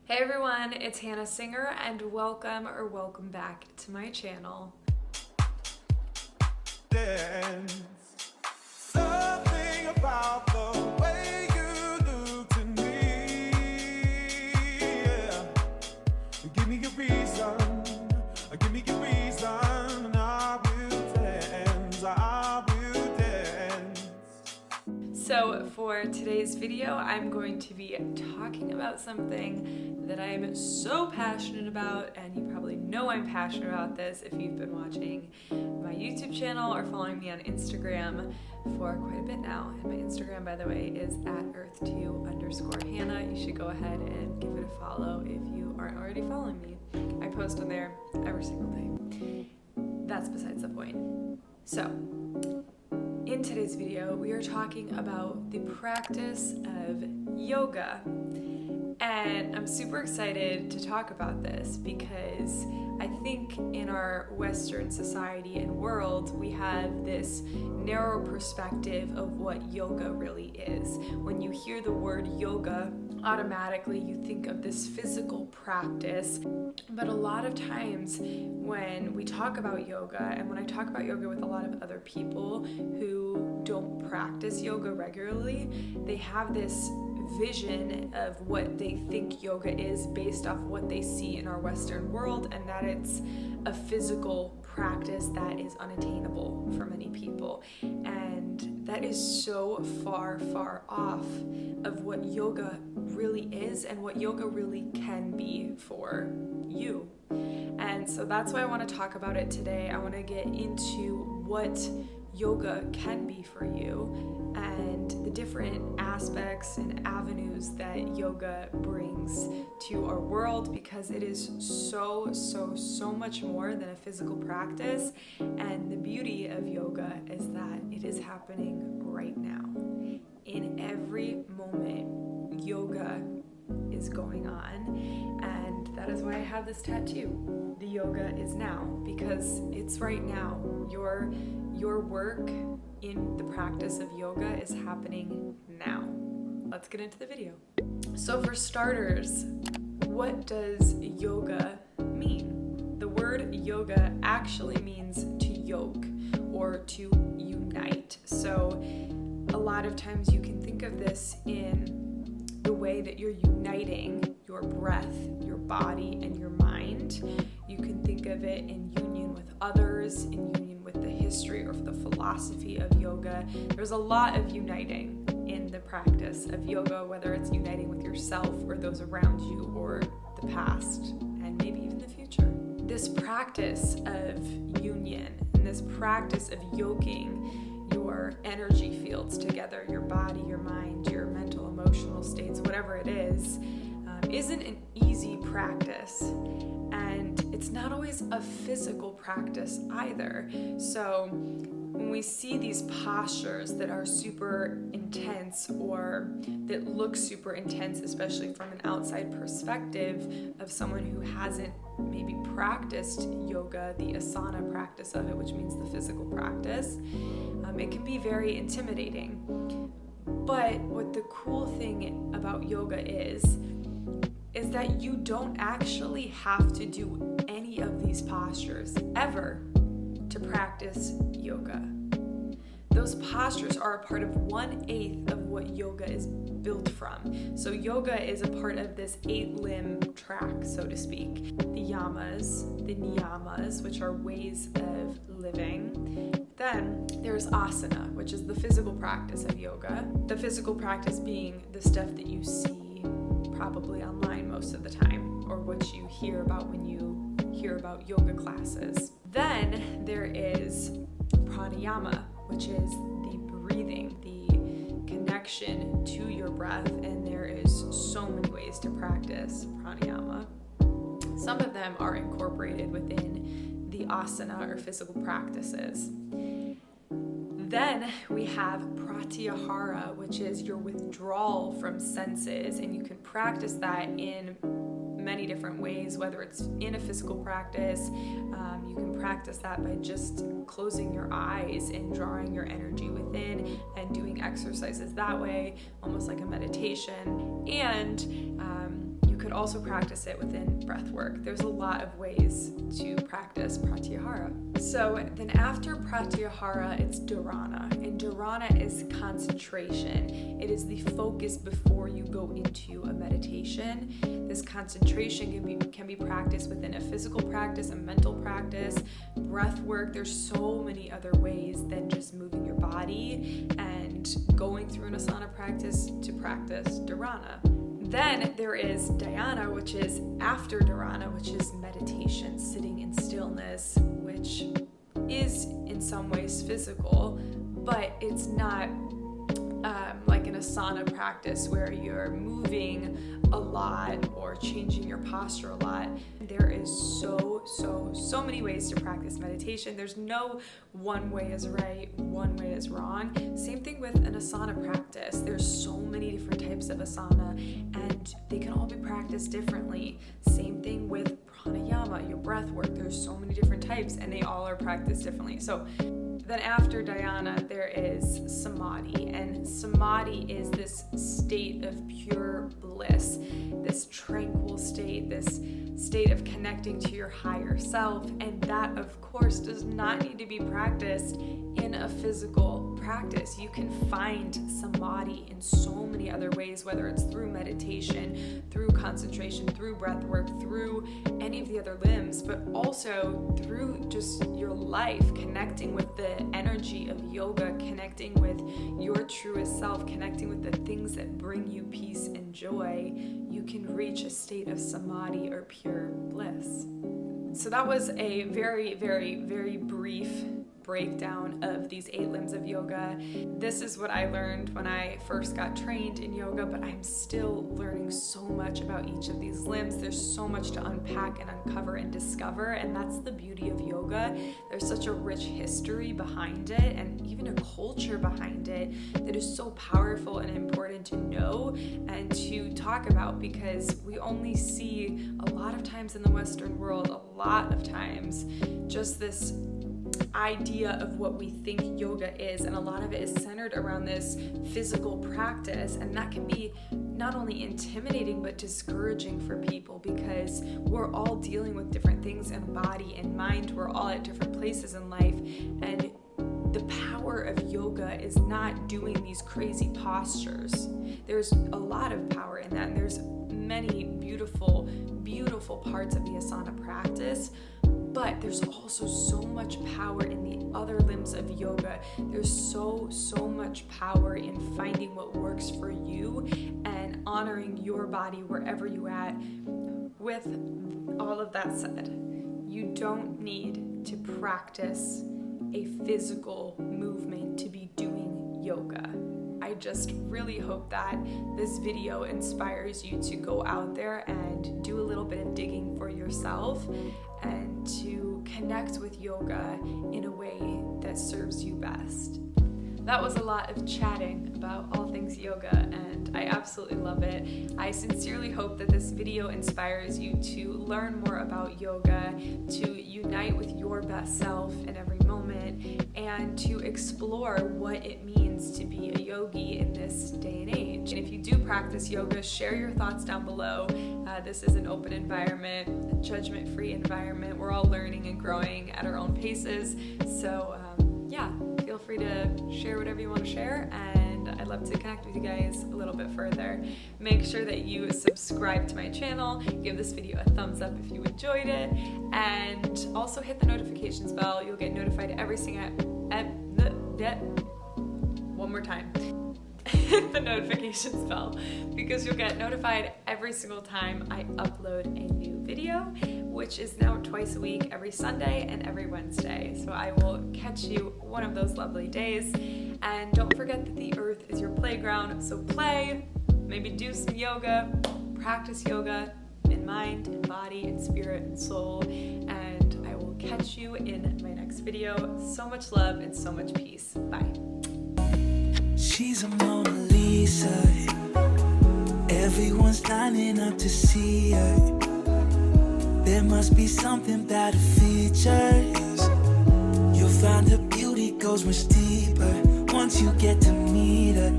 Hey everyone, it's Hannah Singer and welcome back to my channel. Dance. Something about the way you do to me, yeah. Give me a reason, and I will dance, So for today's video, I'm going to be talking about something that I'm so passionate about, and you probably know I'm passionate about this if you've been watching my YouTube channel or following me on Instagram for quite a bit now. And my Instagram, by the way, is @earth2_Hannah. You should go ahead and give it a follow if you aren't already following me. I post on there every single day. That's besides the point. So, in today's video, we are talking about the practice of yoga. And I'm super excited to talk about this because I think in our Western society and world, we have this narrow perspective of what yoga really is. When you hear the word yoga, automatically you think of this physical practice. But a lot of times when we talk about yoga, and when I talk about yoga with a lot of other people who don't practice yoga regularly, they have this vision of what they think yoga is based off what they see in our Western world, and that it's a physical practice that is unattainable for many people. And that is so far off of what yoga really is and what yoga really can be for you. And so that's why I want to talk about it today. I want to get into what yoga can be for you and the different aspects and avenues that yoga brings to our world, because it is so much more than a physical practice. And the beauty of yoga is that it is happening right now. In every moment, yoga is going on, and that is why I have this tattoo. The yoga is now, because it's right now. Your work in the practice of yoga is happening now. Let's get into the video. So for starters, what does yoga mean? The word yoga actually means to yoke or to unite. So a lot of times you can think of this in the way that you're uniting your breath, your body, and your mind. You can think of it in union with others, in union with the history or the philosophy of yoga. There's a lot of uniting in the practice of yoga, whether it's uniting with yourself or those around you or the past and maybe even the future. This practice of union and this practice of yoking your energy fields together, your body, your mind, your mental, emotional states, whatever it is, isn't an easy practice. And it's not always a physical practice either. So when we see these postures that are super intense or that look super intense, especially from an outside perspective of someone who hasn't maybe practiced yoga, the asana practice of it, which means the physical practice, it can be very intimidating. But what the cool thing about yoga is that you don't actually have to do any of these postures ever to practice yoga. Those postures are a part of 1/8 of what yoga is built from. So yoga is a part of this 8-limb track, so to speak. The yamas, the niyamas, which are ways of living. Then there's asana, which is the physical practice of yoga. The physical practice being the stuff that you see probably online most of the time, or what you hear about when you hear about yoga classes. Then there is pranayama, which is the breathing, the connection to your breath, and there is so many ways to practice pranayama. Some of them are incorporated within the asana or physical practices. Then we have pratyahara, which is your withdrawal from senses, and you can practice that in many different ways, whether it's in a physical practice. You can practice that by just closing your eyes and drawing your energy within and doing exercises that way, almost like a meditation. And you could also practice it within breath work. There's a lot of ways to practice pratyahara. So then after pratyahara, it's dharana. And dharana is concentration. It is the focus before you go into a meditation. This concentration can be practiced within a physical practice, a mental practice, breath work. There's so many other ways than just moving your body and going through an asana practice to practice dharana. Then there is dhyana, which is after dharana, which is meditation, sitting in stillness, which is in some ways physical, but it's not like an asana practice where you're moving a lot or changing your posture a lot. There is so many ways to practice meditation. There's no one way is right, one way is wrong. Same thing with an asana practice. There's so many different types of asana and they can all be practiced differently. Same thing with pranayama, your breath work. There's so many different types and they all are practiced differently. So then after dhyana, there is samadhi, and samadhi is this state of pure bliss, this tranquil state, this state of connecting to your higher self, and that, of course, does not need to be practiced in a physical practice. You can find samadhi in so many other ways, whether it's through meditation, through concentration, through breath work, through any of the other limbs, but also through just your life, connecting with the energy of yoga, connecting with your truest self, connecting with the things that bring you peace and joy. You can reach a state of samadhi or pure bliss. So that was a very brief breakdown of these 8 limbs of yoga. This is what I learned when I first got trained in yoga, but I'm still learning so much about each of these limbs. There's so much to unpack and uncover and discover, and that's the beauty of yoga. There's such a rich history behind it and even a culture behind it that is so powerful and important to know and to talk about, because we only see a lot of times in the Western world, a lot of times, just this idea of what we think yoga is, and a lot of it is centered around this physical practice, and that can be not only intimidating but discouraging for people, because we're all dealing with different things in body and mind. We're all at different places in life, and the power of yoga is not doing these crazy postures. There's a lot of power in that, and there's many beautiful parts of the asana practice, but there's also so much power in the other limbs of yoga. There's so much power in finding what works for you and honoring your body wherever you're at. With all of that said, you don't need to practice a physical movement to be doing yoga. I just really hope that this video inspires you to go out there and do a little bit of digging for yourself and to connect with yoga in a way that serves you best. That was a lot of chatting about all things yoga, and I absolutely love it. I sincerely hope that this video inspires you to learn more about yoga, to unite with your best self in every moment, and to explore what it means to be a yogi in this day and age. And if you do practice yoga, share your thoughts down below. This is an open environment, a judgment-free environment. We're all learning and growing at our own paces. So yeah, feel free to share whatever you want to share, and I'd love to connect with you guys a little bit further. Make sure that you subscribe to my channel, give this video a thumbs up if you enjoyed it, and also hit the notifications bell. You'll get notified every single one more time. Hit the notifications bell, because you'll get notified every single time I upload a new video, which is now twice a week, every Sunday and every Wednesday. So I will catch you one of those lovely days. And don't forget that the earth is your playground, so play, maybe do some yoga, practice yoga in mind and body and spirit and soul, and I will catch you in my next video. So much love and so much peace. Bye. She's a Mona Lisa. Everyone's lining up to see her. There must be something about her features. You'll find her beauty goes much deeper once you get to meet her.